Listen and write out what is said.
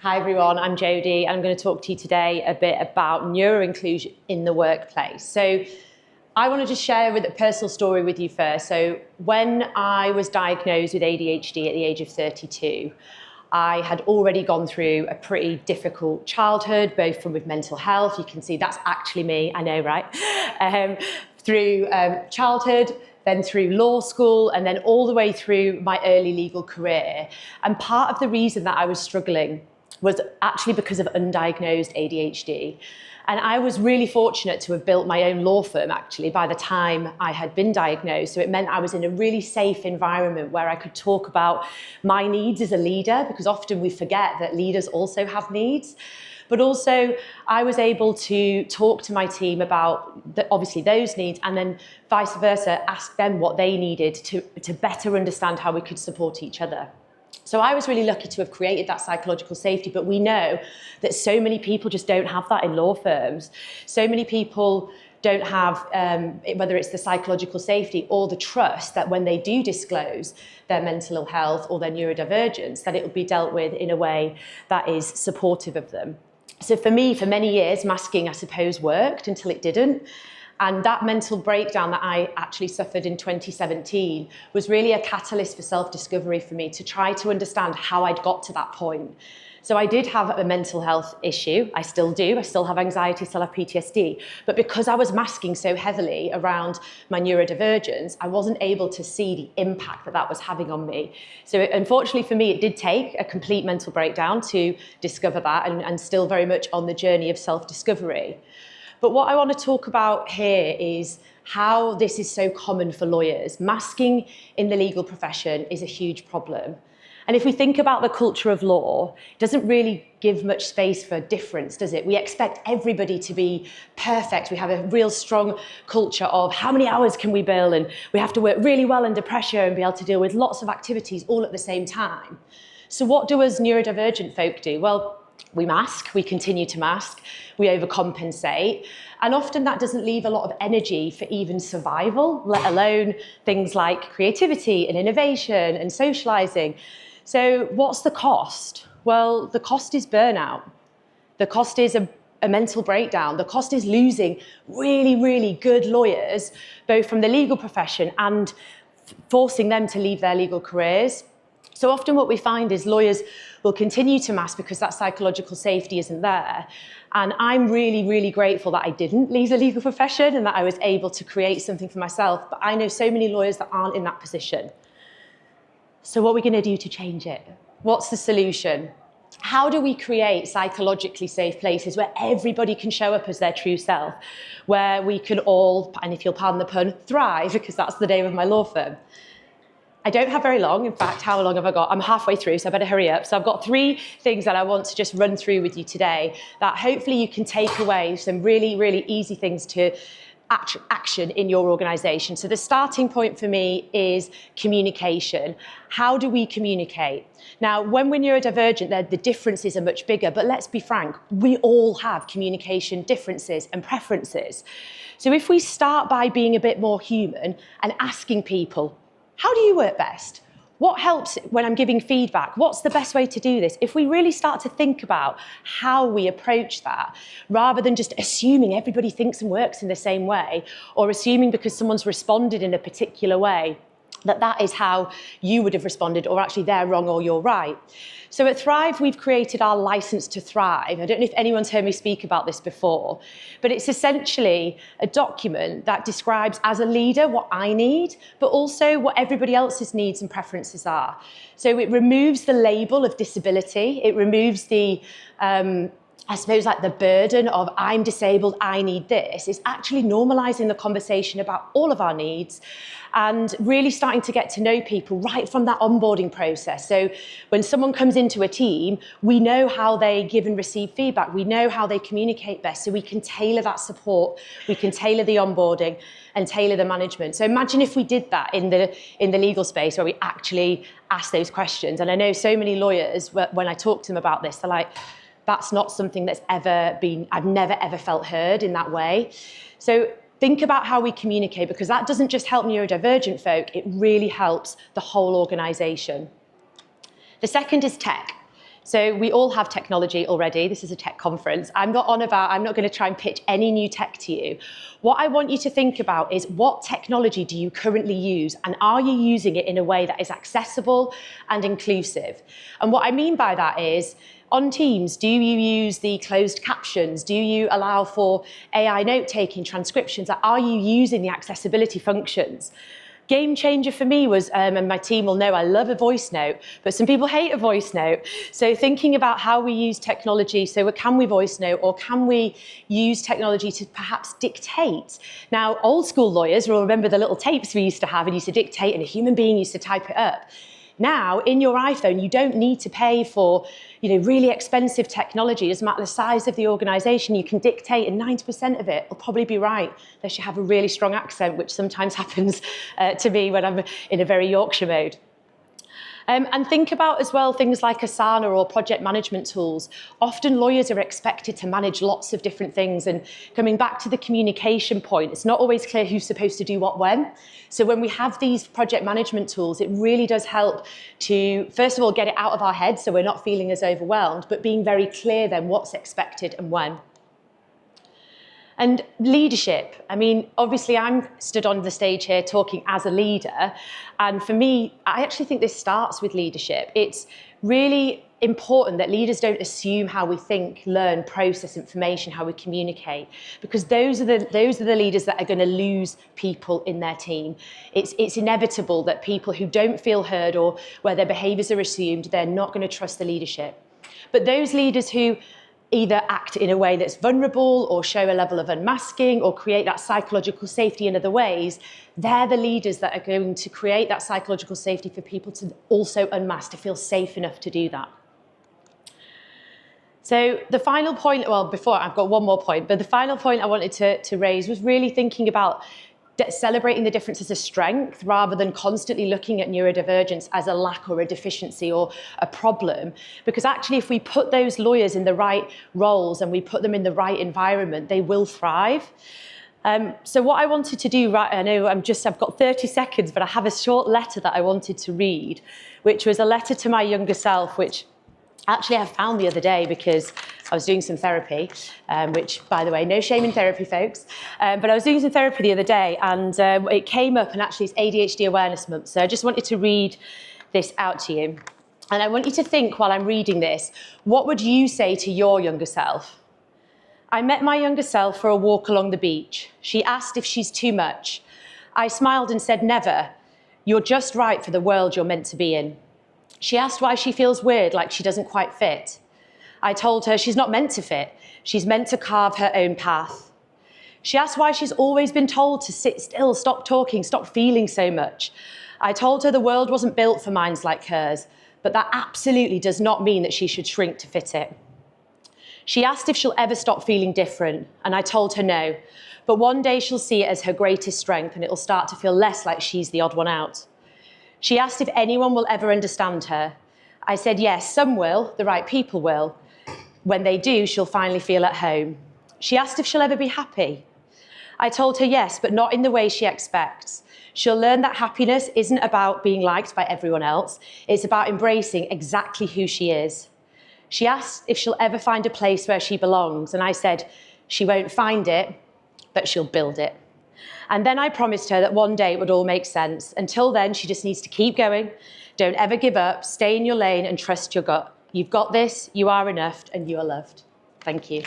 Hi everyone, I'm Jodie. I'm going to talk to you today a bit about neuroinclusion in the workplace. So I want to just share a personal story with you first. So when I was diagnosed with ADHD at the age of 32, I had already gone through a pretty difficult childhood, both from with mental health. You can see that's actually me, I know, right? Through childhood, then through law school, and then all the way through my early legal career. And part of the reason that I was struggling was actually because of undiagnosed ADHD. And I was really fortunate to have built my own law firm, actually, by the time I had been diagnosed. So it meant I was in a really safe environment where I could talk about my needs as a leader, because often we forget that leaders also have needs. But also, I was able to talk to my team about, obviously, those needs, and then vice versa, ask them what they needed to better understand how we could support each other. So I was really lucky to have created that psychological safety, but we know that so many people just don't have that in law firms. So many people don't have, whether it's the psychological safety or the trust that when they do disclose their mental ill health or their neurodivergence, that it will be dealt with in a way that is supportive of them. So for me, for many years, masking, I suppose, worked until it didn't. And that mental breakdown that I actually suffered in 2017 was really a catalyst for self-discovery for me to try to understand how I'd got to that point. So I did have a mental health issue. I still do. I still have anxiety, still have PTSD. But because I was masking so heavily around my neurodivergence, I wasn't able to see the impact that that was having on me. So unfortunately for me, it did take a complete mental breakdown to discover that, and still very much on the journey of self-discovery. But what I want to talk about here is how this is so common for lawyers. Masking in the legal profession is a huge problem. And if we think about the culture of law, it doesn't really give much space for difference, does it? We expect everybody to be perfect. We have a real strong culture of how many hours can we bill, and we have to work really well under pressure and be able to deal with lots of activities all at the same time. So what do us neurodivergent folk do? Well, we mask, we continue to mask, we overcompensate, and often that doesn't leave a lot of energy for even survival, let alone things like creativity and innovation and socializing. So what's the cost? Well, the cost is burnout. The cost is a mental breakdown. The cost is losing really, really good lawyers, both from the legal profession and forcing them to leave their legal careers. So often what we find is lawyers will continue to mask because that psychological safety isn't there. And I'm really, really grateful that I didn't leave the legal profession and that I was able to create something for myself. But I know so many lawyers that aren't in that position. So what are we going to do to change it? What's the solution? How do we create psychologically safe places where everybody can show up as their true self, where we can all, and if you'll pardon the pun, thrive, because that's the name of my law firm? I don't have very long. In fact, how long have I got? I'm halfway through, so I better hurry up. So I've got 3 things that I want to just run through with you today that hopefully you can take away some really, really easy things to action in your organisation. So the starting point for me is communication. How do we communicate? Now, when we're neurodivergent, the differences are much bigger, but let's be frank, we all have communication differences and preferences. So if we start by being a bit more human and asking people, how do you work best? What helps when I'm giving feedback? What's the best way to do this? If we really start to think about how we approach that, rather than just assuming everybody thinks and works in the same way, or assuming because someone's responded in a particular way, that is how you would have responded, or actually they're wrong or you're right. So at Thrive, we've created our license to thrive. I don't know if anyone's heard me speak about this before, but it's essentially a document that describes as a leader what I need, but also what everybody else's needs and preferences are. So it removes the label of disability. It removes the, I suppose, like the burden of I'm disabled, I need this. It's actually normalizing the conversation about all of our needs and really starting to get to know people right from that onboarding process. So when someone comes into a team, we know how they give and receive feedback. We know how they communicate best. So we can tailor that support. We can tailor the onboarding and tailor the management. So imagine if we did that in the legal space where we actually ask those questions. And I know so many lawyers, when I talk to them about this, they're like, that's not something that's ever been, I've never ever felt heard in that way. So think about how we communicate, because that doesn't just help neurodivergent folk, it really helps the whole organisation. The second is tech. So we all have technology already. This is a tech conference. I'm not going to try and pitch any new tech to you. What I want you to think about is, what technology do you currently use, and are you using it in a way that is accessible and inclusive? And what I mean by that is, on Teams, do you use the closed captions? Do you allow for AI note-taking, transcriptions? Are you using the accessibility functions? Game changer for me was, and my team will know I love a voice note, but some people hate a voice note. So thinking about how we use technology, so can we voice note, or can we use technology to perhaps dictate? Now, old school lawyers will remember the little tapes we used to have and used to dictate, and a human being used to type it up. Now, in your iPhone, you don't need to pay for really expensive technology. It doesn't matter the size of the organisation, you can dictate, and 90% of it will probably be right, unless you have a really strong accent, which sometimes happens to me when I'm in a very Yorkshire mode. And think about as well things like Asana or project management tools. Often lawyers are expected to manage lots of different things, and coming back to the communication point, it's not always clear who's supposed to do what when. So when we have these project management tools, it really does help to, first of all, get it out of our heads so we're not feeling as overwhelmed, but being very clear then what's expected and when. And leadership, I mean, obviously I'm stood on the stage here talking as a leader, and for me, I actually think this starts with leadership. It's really important that leaders don't assume how we think, learn, process information, how we communicate, because those are the leaders that are going to lose people in their team. It's inevitable that people who don't feel heard, or where their behaviours are assumed, they're not going to trust the leadership. But those leaders who either act in a way that's vulnerable, or show a level of unmasking, or create that psychological safety in other ways, they're the leaders that are going to create that psychological safety for people to also unmask, to feel safe enough to do that. So the final point, well, before, I've got one more point, but the final point I wanted to raise was really thinking about celebrating the difference as a strength, rather than constantly looking at neurodivergence as a lack or a deficiency or a problem. Because actually, if we put those lawyers in the right roles and we put them in the right environment, they will thrive. So what I wanted to do, right, I know I've got 30 seconds, but I have a short letter that I wanted to read, which was a letter to my younger self, which actually I found the other day because I was doing some therapy, which, by the way, no shame in therapy, folks. But I was doing some therapy the other day, and it came up, and actually it's ADHD Awareness Month. So I just wanted to read this out to you. And I want you to think, while I'm reading this, what would you say to your younger self? I met my younger self for a walk along the beach. She asked if she's too much. I smiled and said, never. You're just right for the world you're meant to be in. She asked why she feels weird, like she doesn't quite fit. I told her she's not meant to fit. She's meant to carve her own path. She asked why she's always been told to sit still, stop talking, stop feeling so much. I told her the world wasn't built for minds like hers, but that absolutely does not mean that she should shrink to fit it. She asked if she'll ever stop feeling different, and I told her no, but one day she'll see it as her greatest strength, and it'll start to feel less like she's the odd one out. She asked if anyone will ever understand her. I said, yes, some will, the right people will. When they do, she'll finally feel at home. She asked if she'll ever be happy. I told her yes, but not in the way she expects. She'll learn that happiness isn't about being liked by everyone else. It's about embracing exactly who she is. She asked if she'll ever find a place where she belongs, and I said she won't find it, but she'll build it. And then I promised her that one day it would all make sense. Until then, she just needs to keep going. Don't ever give up, stay in your lane and trust your gut. You've got this, you are enough, and you are loved. Thank you.